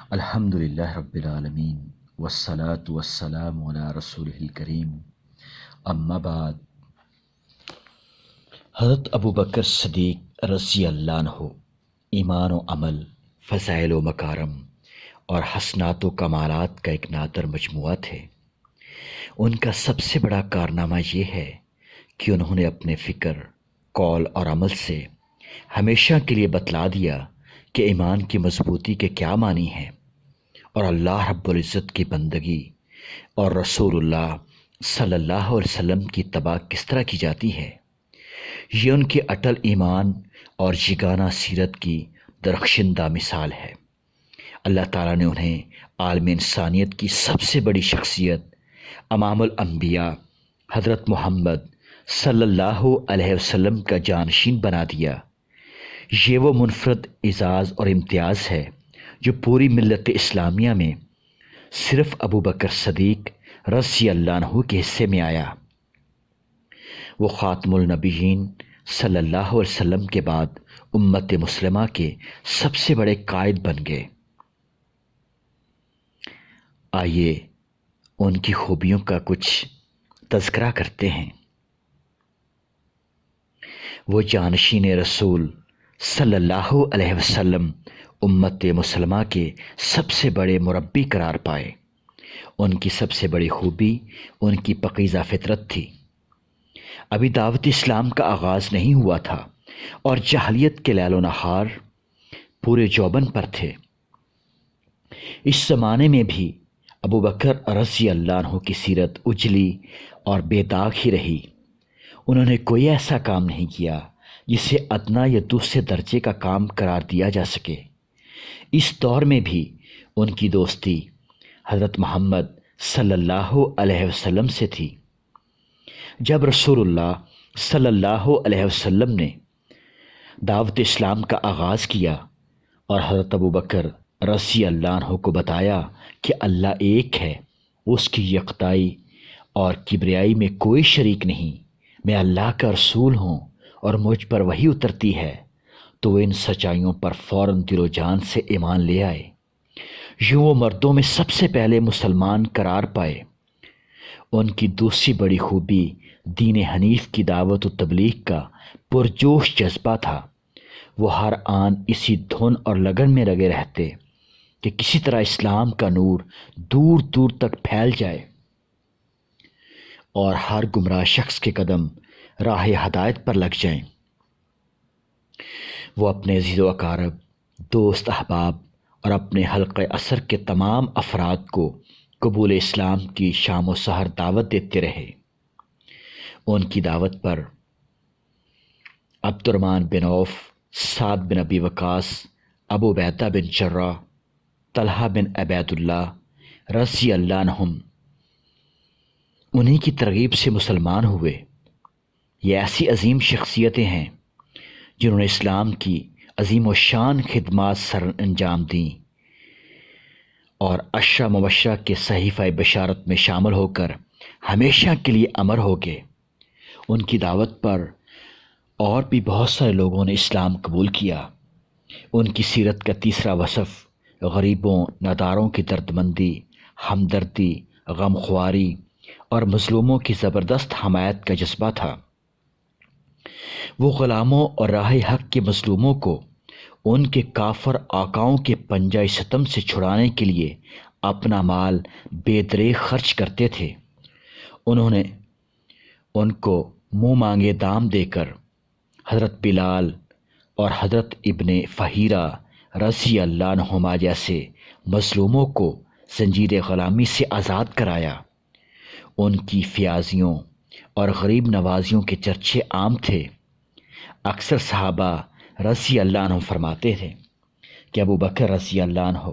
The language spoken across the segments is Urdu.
الحمد للہ رب العالمین والصلاة والسلام علی رسولہ الکریم اما بعد۔ حضرت ابوبکر صدیق رضی اللہ عنہ ایمان و عمل، فضائل و مکارم اور حسنات و کمالات کا ایک نادر مجموعہ تھے۔ ان کا سب سے بڑا کارنامہ یہ ہے کہ انہوں نے اپنے فکر، قول اور عمل سے ہمیشہ کے لیے بتلا دیا کہ ایمان کی مضبوطی کے کیا معنی ہیں اور اللہ رب العزت کی بندگی اور رسول اللہ صلی اللہ علیہ وسلم کی اتباع کس طرح کی جاتی ہے۔ یہ ان کے اٹل ایمان اور یگانہ سیرت کی درخشندہ مثال ہے۔ اللہ تعالیٰ نے انہیں عالم انسانیت کی سب سے بڑی شخصیت امام الانبیاء حضرت محمد صلی اللہ علیہ وسلم کا جانشین بنا دیا۔ یہ وہ منفرد اعزاز اور امتیاز ہے جو پوری ملت اسلامیہ میں صرف ابوبکر صدیق رضی اللہ عنہ کے حصے میں آیا۔ وہ خاتم النبیین صلی اللہ علیہ وسلم کے بعد امت مسلمہ کے سب سے بڑے قائد بن گئے۔ آئیے ان کی خوبیوں کا کچھ تذکرہ کرتے ہیں۔ وہ جانشین رسول صلی اللہ علیہ وسلم امت مسلمہ کے سب سے بڑے مربی قرار پائے۔ ان کی سب سے بڑی خوبی ان کی پاکیزہ فطرت تھی۔ ابھی دعوت اسلام کا آغاز نہیں ہوا تھا اور جاہلیت کے لیل و نہار پورے جوبن پر تھے۔ اس زمانے میں بھی ابوبکر رضی اللہ عنہ کی سیرت اجلی اور بے داغ ہی رہی۔ انہوں نے کوئی ایسا کام نہیں کیا جسے ادنا یا دوسرے درجے کا کام قرار دیا جا سکے۔ اس دور میں بھی ان کی دوستی حضرت محمد صلی اللہ علیہ وسلم سے تھی۔ جب رسول اللہ صلی اللہ علیہ وسلم نے دعوت اسلام کا آغاز کیا اور حضرت ابوبکر رضی اللہ عنہ کو بتایا کہ اللہ ایک ہے، اس کی یکتائی اور کبریائی میں کوئی شریک نہیں، میں اللہ کا رسول ہوں اور مجھ پر وحی اترتی ہے، تو وہ ان سچائیوں پر فوراً دل و جان سے ایمان لے آئے۔ یوں وہ مردوں میں سب سے پہلے مسلمان قرار پائے۔ ان کی دوسری بڑی خوبی دین حنیف کی دعوت و تبلیغ کا پرجوش جذبہ تھا۔ وہ ہر آن اسی دھن اور لگن میں لگے رہتے کہ کسی طرح اسلام کا نور دور دور تک پھیل جائے اور ہر گمراہ شخص کے قدم راہ ہدایت پر لگ جائیں۔ وہ اپنے عزیز و اقارب، دوست احباب اور اپنے حلقہ اثر کے تمام افراد کو قبول اسلام کی شام و سحر دعوت دیتے رہے۔ ان کی دعوت پر عبد الرحمن بن عوف، سعد بن ابی وقاص، ابو عبیدہ بن جراح، طلحہ بن عبید اللہ رضی اللہ عنہم انہی کی ترغیب سے مسلمان ہوئے۔ یہ ایسی عظیم شخصیتیں ہیں جنہوں نے اسلام کی عظیم و شان خدمات سر انجام دیں اور عشرہ مبشرہ کے صحیفہ بشارت میں شامل ہو کر ہمیشہ کے لیے امر ہو گئے۔ ان کی دعوت پر اور بھی بہت سارے لوگوں نے اسلام قبول کیا۔ ان کی سیرت کا تیسرا وصف غریبوں، ناداروں کی دردمندی، ہمدردی، غمخواری اور مظلوموں کی زبردست حمایت کا جذبہ تھا۔ وہ غلاموں اور راہ حق کے مظلوموں کو ان کے کافر آقاؤں کے پنجہ ستم سے چھڑانے کے لیے اپنا مال بے دریغ خرچ کرتے تھے۔ انہوں نے ان کو منہ مانگے دام دے کر حضرت بلال اور حضرت ابن فہیرہ رضی اللہ عنہما جیسے مظلوموں کو زنجیر غلامی سے آزاد کرایا۔ ان کی فیاضیوں اور غریب نوازیوں کے چرچے عام تھے۔ اکثر صحابہ رضی اللہ عنہ فرماتے تھے کہ ابوبکر رضی اللہ عنہ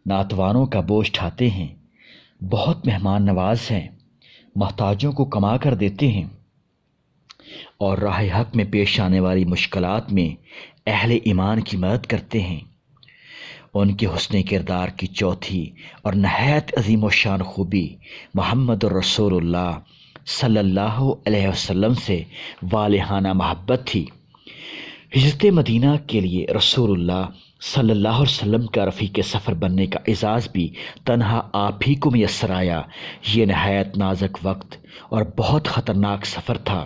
ناتوانوں کا بوجھ اٹھاتے ہیں، بہت مہمان نواز ہیں، محتاجوں کو کما کر دیتے ہیں اور راہ حق میں پیش آنے والی مشکلات میں اہل ایمان کی مدد کرتے ہیں۔ ان کے حسن کردار کی چوتھی اور نہایت عظیم و شان خوبی محمد الرسول اللہ صلی اللہ علیہ وسلم سے والہانہ محبت تھی۔ ہجرت مدینہ کے لیے رسول اللہ صلی اللہ علیہ وسلم کا رفیق سفر بننے کا اعزاز بھی تنہا آپ ہی کو میسر آیا۔ یہ نہایت نازک وقت اور بہت خطرناک سفر تھا۔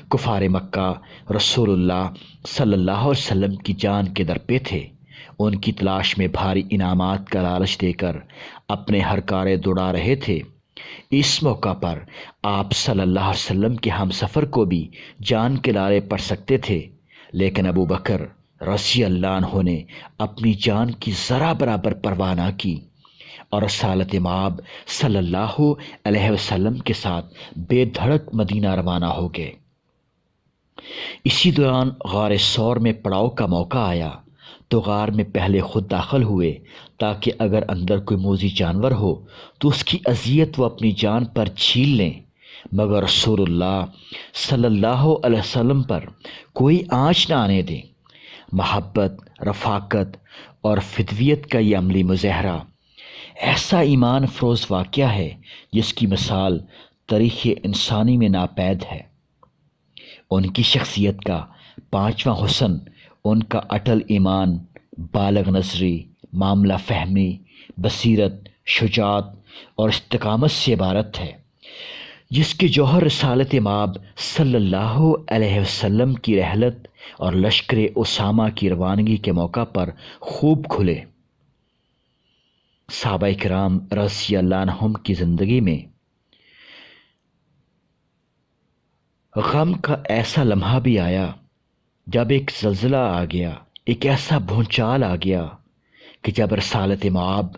کفار مکہ رسول اللہ صلی اللہ علیہ وسلم کی جان کے در پہ تھے۔ ان کی تلاش میں بھاری انعامات کا لالچ دے کر اپنے ہر کارے دوڑا رہے تھے۔ اس موقع پر آپ صلی اللہ علیہ وسلم کے ہم سفر کو بھی جان کے لالے پڑ سکتے تھے، لیکن ابو بکر رضی اللہ عنہ نے اپنی جان کی ذرا برابر پرواہ نہ کی اور رسالت مآب صلی اللہ علیہ وسلم کے ساتھ بے دھڑک مدینہ روانہ ہو گئے۔ اسی دوران غار ثور میں پڑاؤ کا موقع آیا تو غار میں پہلے خود داخل ہوئے تاکہ اگر اندر کوئی موذی جانور ہو تو اس کی اذیت وہ اپنی جان پر جھیل لیں، مگر رسول اللہ صلی اللہ علیہ وسلم پر کوئی آنچ نہ آنے دیں۔ محبت، رفاقت اور فدویت کا یہ عملی مظاہرہ ایسا ایمان فروز واقعہ ہے جس کی مثال تاریخ انسانی میں ناپید ہے۔ ان کی شخصیت کا پانچواں حسن ان کا اٹل ایمان، بالغ نظری، معاملہ فہمی، بصیرت، شجاعت اور استقامت سے عبارت ہے، جس کے جوہر رسالت مآب صلی اللہ علیہ وسلم کی رحلت اور لشکر اسامہ کی روانگی کے موقع پر خوب کھلے۔ صحابہ کرام رضی اللہ عنہم کی زندگی میں غم کا ایسا لمحہ بھی آیا جب ایک زلزلہ آ گیا، ایک ایسا بھونچال آ گیا کہ جب رسالت مآب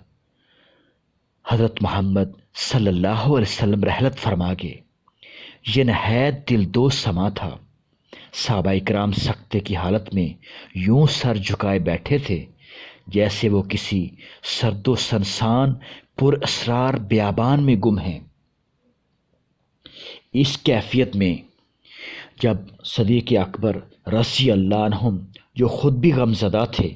حضرت محمد صلی اللہ علیہ وسلم رحلت فرما گئے۔ یہ نہایت دل دوز سما تھا۔ صحابہ کرام سکتے کی حالت میں یوں سر جھکائے بیٹھے تھے جیسے وہ کسی سرد و سنسان پر اسرار بیابان میں گم ہیں۔ اس کیفیت میں جب صدیق اکبر رضی اللہ عنہم جو خود بھی غم زدہ تھے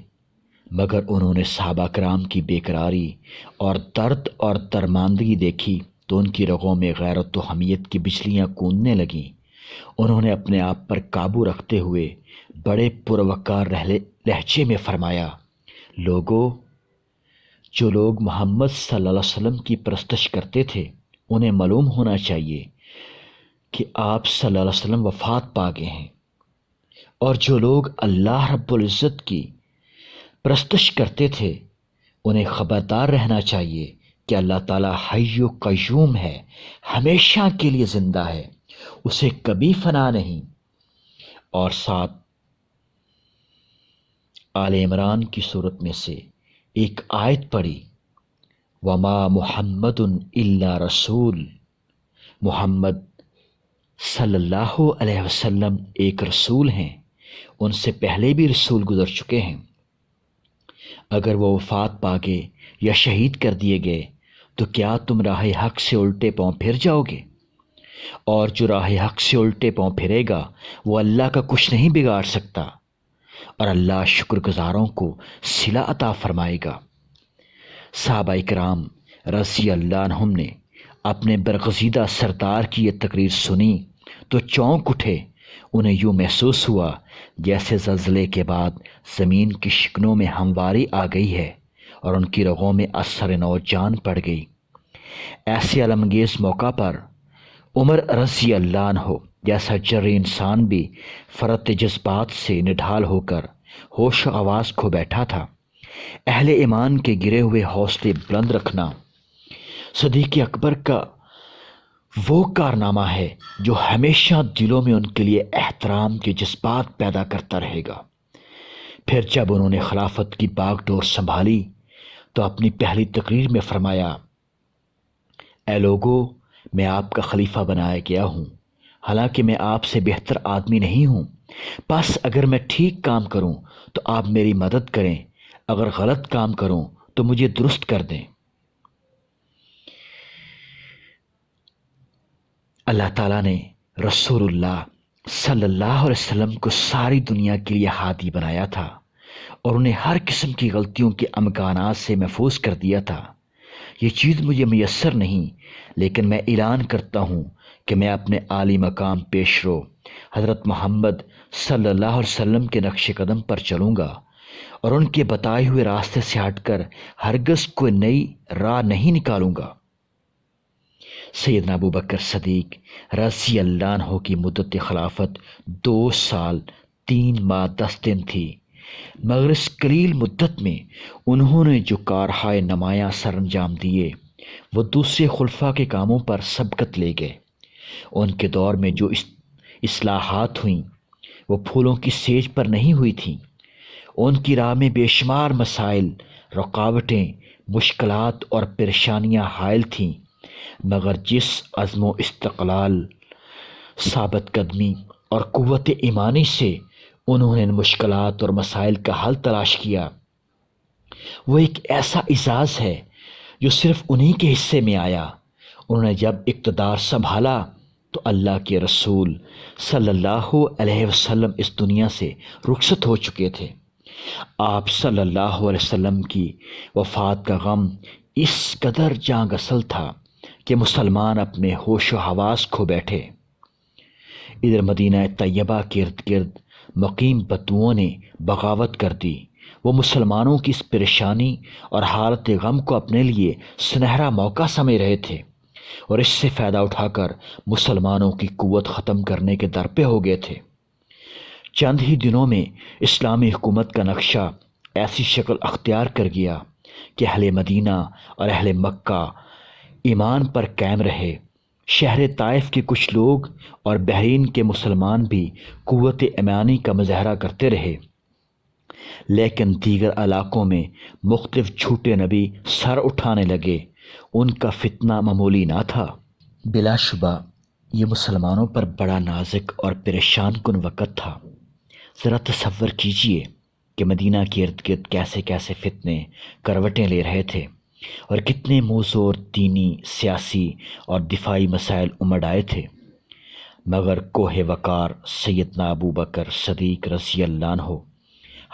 مگر انہوں نے صحابہ کرام کی بے قراری اور درد اور درماندگی دیکھی تو ان کی رگوں میں غیرت و حمیت کی بجلیاں کوننے لگیں۔ انہوں نے اپنے آپ پر قابو رکھتے ہوئے بڑے پروقار لہجے میں فرمایا، لوگو، جو لوگ محمد صلی اللہ علیہ وسلم کی پرستش کرتے تھے انہیں معلوم ہونا چاہیے کہ آپ صلی اللہ علیہ وسلم وفات پا گئے ہیں، اور جو لوگ اللہ رب العزت کی پرستش کرتے تھے انہیں خبردار رہنا چاہیے کہ اللہ تعالیٰ حی و قیوم ہے، ہمیشہ کے لیے زندہ ہے، اسے کبھی فنا نہیں۔ اور ساتھ آل عمران کی صورت میں سے ایک آیت پڑھی، وما محمد الا رسول، محمد صلی اللہ علیہ وسلم ایک رسول ہیں، ان سے پہلے بھی رسول گزر چکے ہیں۔ اگر وہ وفات پا گئے یا شہید کر دیے گئے تو کیا تم راہ حق سے الٹے پاؤں پھر جاؤ گے؟ اور جو راہ حق سے الٹے پاؤں پھرے گا وہ اللہ کا کچھ نہیں بگاڑ سکتا، اور اللہ شکر گزاروں کو صلہ عطا فرمائے گا۔ صحابہ کرام رضی اللہ عنہم نے اپنے برگزیدہ سردار کی یہ تقریر سنی تو چونک اٹھے۔ انہیں یوں محسوس ہوا جیسے زلزلے کے بعد زمین کی شکنوں میں ہمواری آ گئی ہے اور ان کی رگوں میں اثر نو جان پڑ گئی۔ ایسے علمانگیز موقع پر عمر رضی اللہ عنہ جیسا جرری انسان بھی فرط جذبات سے نڈھال ہو کر ہوش و آواز کھو بیٹھا تھا۔ اہل ایمان کے گرے ہوئے حوصلے بلند رکھنا صدیق اکبر کا وہ کارنامہ ہے جو ہمیشہ دلوں میں ان کے لیے احترام کے جذبات پیدا کرتا رہے گا۔ پھر جب انہوں نے خلافت کی باغ ڈور سنبھالی تو اپنی پہلی تقریر میں فرمایا، اے لوگو، میں آپ کا خلیفہ بنایا گیا ہوں، حالانکہ میں آپ سے بہتر آدمی نہیں ہوں، بس اگر میں ٹھیک کام کروں تو آپ میری مدد کریں، اگر غلط کام کروں تو مجھے درست کر دیں۔ اللہ تعالیٰ نے رسول اللہ صلی اللہ علیہ وسلم کو ساری دنیا کے لیے ہادی بنایا تھا اور انہیں ہر قسم کی غلطیوں کے امکانات سے محفوظ کر دیا تھا۔ یہ چیز مجھے میسر نہیں، لیکن میں اعلان کرتا ہوں کہ میں اپنے عالی مقام پیشرو حضرت محمد صلی اللہ علیہ وسلم کے نقش قدم پر چلوں گا اور ان کے بتائے ہوئے راستے سے ہٹ کر ہرگز کوئی نئی راہ نہیں نکالوں گا۔ سیدنا ابو بکر صدیق رضی اللہ عنہ کی مدت خلافت 2 سال 3 ماہ 10 دن تھی، مگر اس قلیل مدت میں انہوں نے جو کارہائے نمایاں سر انجام دیے وہ دوسرے خلفاء کے کاموں پر سبقت لے گئے۔ ان کے دور میں جو اصلاحات ہوئیں وہ پھولوں کی سیج پر نہیں ہوئی تھیں۔ ان کی راہ میں بے شمار مسائل، رکاوٹیں، مشکلات اور پریشانیاں حائل تھیں، مگر جس عزم و استقلال، ثابت قدمی اور قوت ایمانی سے انہوں نے ان مشکلات اور مسائل کا حل تلاش کیا، وہ ایک ایسا اعزاز ہے جو صرف انہی کے حصے میں آیا۔ انہوں نے جب اقتدار سنبھالا تو اللہ کے رسول صلی اللہ علیہ وسلم اس دنیا سے رخصت ہو چکے تھے۔ آپ صلی اللہ علیہ وسلم کی وفات کا غم اس قدر جاں گسل تھا کہ مسلمان اپنے ہوش و حواس کھو بیٹھے۔ ادھر مدینہ طیبہ کے ارد گرد مقیم بدوؤں نے بغاوت کر دی۔ وہ مسلمانوں کی اس پریشانی اور حالت غم کو اپنے لیے سنہرا موقع سمجھ رہے تھے اور اس سے فائدہ اٹھا کر مسلمانوں کی قوت ختم کرنے کے درپے ہو گئے تھے۔ چند ہی دنوں میں اسلامی حکومت کا نقشہ ایسی شکل اختیار کر گیا کہ اہل مدینہ اور اہل مکہ ایمان پر قائم رہے۔ شہر طائف کے کچھ لوگ اور بحرین کے مسلمان بھی قوت ایمانی کا مظاہرہ کرتے رہے، لیکن دیگر علاقوں میں مختلف جھوٹے نبی سر اٹھانے لگے۔ ان کا فتنہ معمولی نہ تھا۔ بلا شبہ یہ مسلمانوں پر بڑا نازک اور پریشان کن وقت تھا۔ ذرا تصور کیجئے کہ مدینہ کے ارد گرد کیسے کیسے فتنے کروٹیں لے رہے تھے اور کتنے موزور دینی، سیاسی اور دفاعی مسائل امڑ آئے تھے، مگر کوہ وقار سیدنا ابو بکر صدیق رضی اللہ عنہ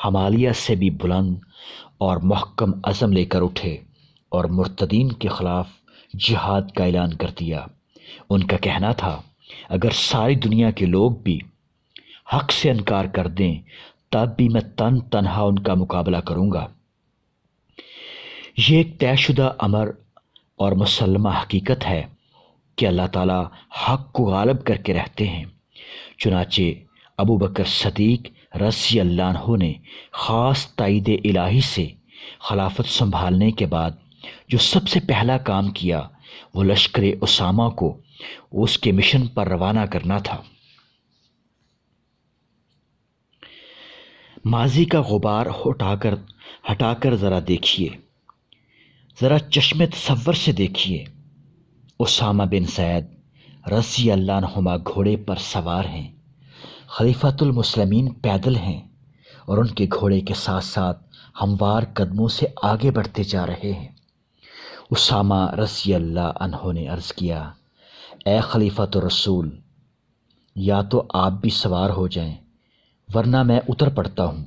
ہمالیہ سے بھی بلند اور محکم عزم لے کر اٹھے اور مرتدین کے خلاف جہاد کا اعلان کر دیا۔ ان کا کہنا تھا، اگر ساری دنیا کے لوگ بھی حق سے انکار کر دیں تب بھی میں تنہا ان کا مقابلہ کروں گا۔ یہ ایک طے شدہ امر اور مسلمہ حقیقت ہے کہ اللہ تعالیٰ حق کو غالب کر کے رہتے ہیں۔ چنانچہ ابو بکر صدیق رضی اللہ عنہ نے خاص تائید الہی سے خلافت سنبھالنے کے بعد جو سب سے پہلا کام کیا وہ لشکر اسامہ کو اس کے مشن پر روانہ کرنا تھا۔ ماضی کا غبار ہٹا کر ذرا دیکھیے، ذرا چشم تصور سے دیکھیے۔ اسامہ بن زید رضی اللہ عنہما گھوڑے پر سوار ہیں، خلیفۃ المسلمین پیدل ہیں اور ان کے گھوڑے کے ساتھ ساتھ ہموار قدموں سے آگے بڑھتے جا رہے ہیں۔ اسامہ رضی اللہ عنہ نے عرض کیا، اے خلیفۃ الرسول، یا تو آپ بھی سوار ہو جائیں ورنہ میں اتر پڑتا ہوں۔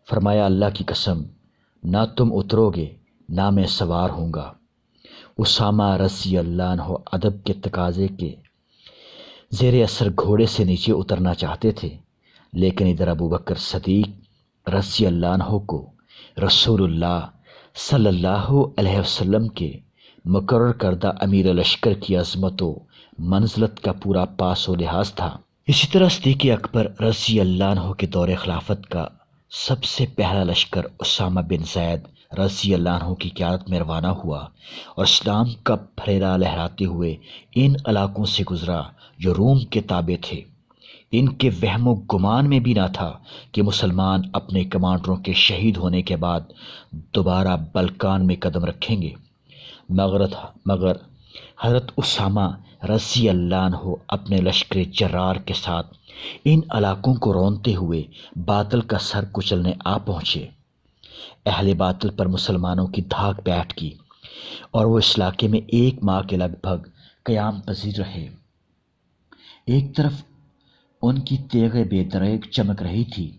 فرمایا، اللہ کی قسم، نہ تم اترو گے نہ میں سوار ہوں گا۔ اسامہ رضی اللہ عنہ ادب کے تقاضے کے زیر اثر گھوڑے سے نیچے اترنا چاہتے تھے، لیکن ادھر ابو بکر صدیق رضی اللہ عنہ کو رسول اللہ صلی اللہ علیہ وسلم کے مقرر کردہ امیر لشکر کی عظمت و منزلت کا پورا پاس و لحاظ تھا۔ اسی طرح صدیق اکبر رضی اللہ عنہ کے دور خلافت کا سب سے پہلا لشکر اسامہ بن زید رضی اللہ عنہ کی قیادت میں روانہ ہوا اور اسلام کا پھریرا لہراتے ہوئے ان علاقوں سے گزرا جو روم کے تابع تھے۔ ان کے وہم و گمان میں بھی نہ تھا کہ مسلمان اپنے کمانڈروں کے شہید ہونے کے بعد دوبارہ بلکان میں قدم رکھیں گے، مگر حضرت اسامہ رضی اللہ عنہ اپنے لشکر جرار کے ساتھ ان علاقوں کو رونتے ہوئے باطل کا سر کچلنے آ پہنچے۔ اہل باطل پر مسلمانوں کی دھاک بیٹھ گئی اور وہ اس علاقے میں 1 ماہ کے لگ بھگ قیام پذیر رہے۔ ایک طرف ان کی تیغ بے دریغ چمک رہی تھی،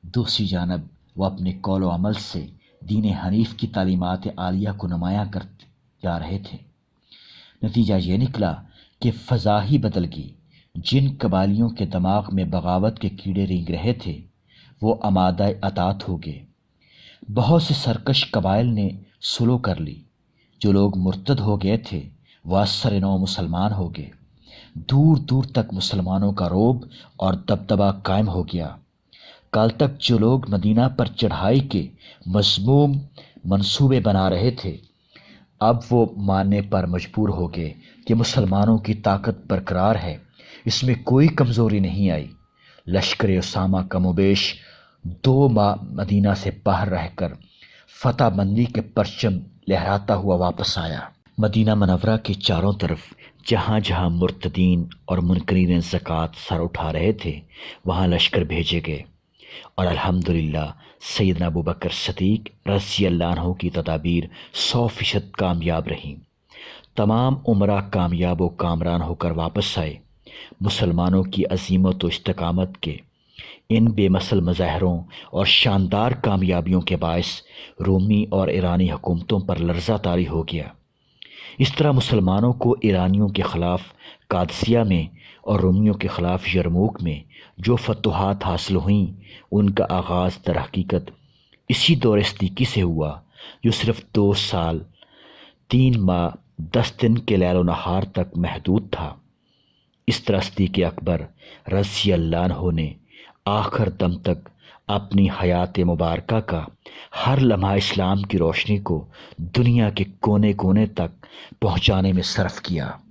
دوسری جانب وہ اپنے قول و عمل سے دین حنیف کی تعلیمات عالیہ کو نمایاں کرتے جا رہے تھے۔ نتیجہ یہ نکلا کہ فضا ہی بدل گئی۔ جن قبائلیوں کے دماغ میں بغاوت کے کیڑے رینگ رہے تھے وہ آمادہ اطاعت ہو گئے۔ بہت سے سرکش قبائل نے سلو کر لی۔ جو لوگ مرتد ہو گئے تھے وہ اثر نو مسلمان ہو گئے۔ دور دور تک مسلمانوں کا رعب اور دبدبہ قائم ہو گیا۔ کل تک جو لوگ مدینہ پر چڑھائی کے مذموم منصوبے بنا رہے تھے اب وہ ماننے پر مجبور ہو گئے کہ مسلمانوں کی طاقت برقرار ہے، اس میں کوئی کمزوری نہیں آئی۔ لشکر اسامہ کم و بیش 2 ماہ مدینہ سے باہر رہ کر فتح بندی کے پرچم لہراتا ہوا واپس آیا۔ مدینہ منورہ کے چاروں طرف جہاں جہاں مرتدین اور منکرین زکوٰۃ سر اٹھا رہے تھے وہاں لشکر بھیجے گئے، اور الحمدللہ سیدنا ابوبکر صدیق رضی اللہ عنہ کی تدابیر 100% کامیاب رہیں۔ تمام عمرہ کامیاب و کامران ہو کر واپس آئے۔ مسلمانوں کی عزیمت و استقامت کے ان بے مثل مظاہروں اور شاندار کامیابیوں کے باعث رومی اور ایرانی حکومتوں پر لرزہ طاری ہو گیا۔ اس طرح مسلمانوں کو ایرانیوں کے خلاف قادسیہ میں اور رومیوں کے خلاف یرموک میں جو فتوحات حاصل ہوئیں ان کا آغاز در حقیقت اسی دور صدیقی سے ہوا جو صرف 2 سال 3 ماہ 10 دن کے لیل و نہار تک محدود تھا۔ اس طرح صدیق اکبر رضی اللہ عنہ نے آخر دم تک اپنی حیات مبارکہ کا ہر لمحہ اسلام کی روشنی کو دنیا کے کونے کونے تک پہنچانے میں صرف کیا۔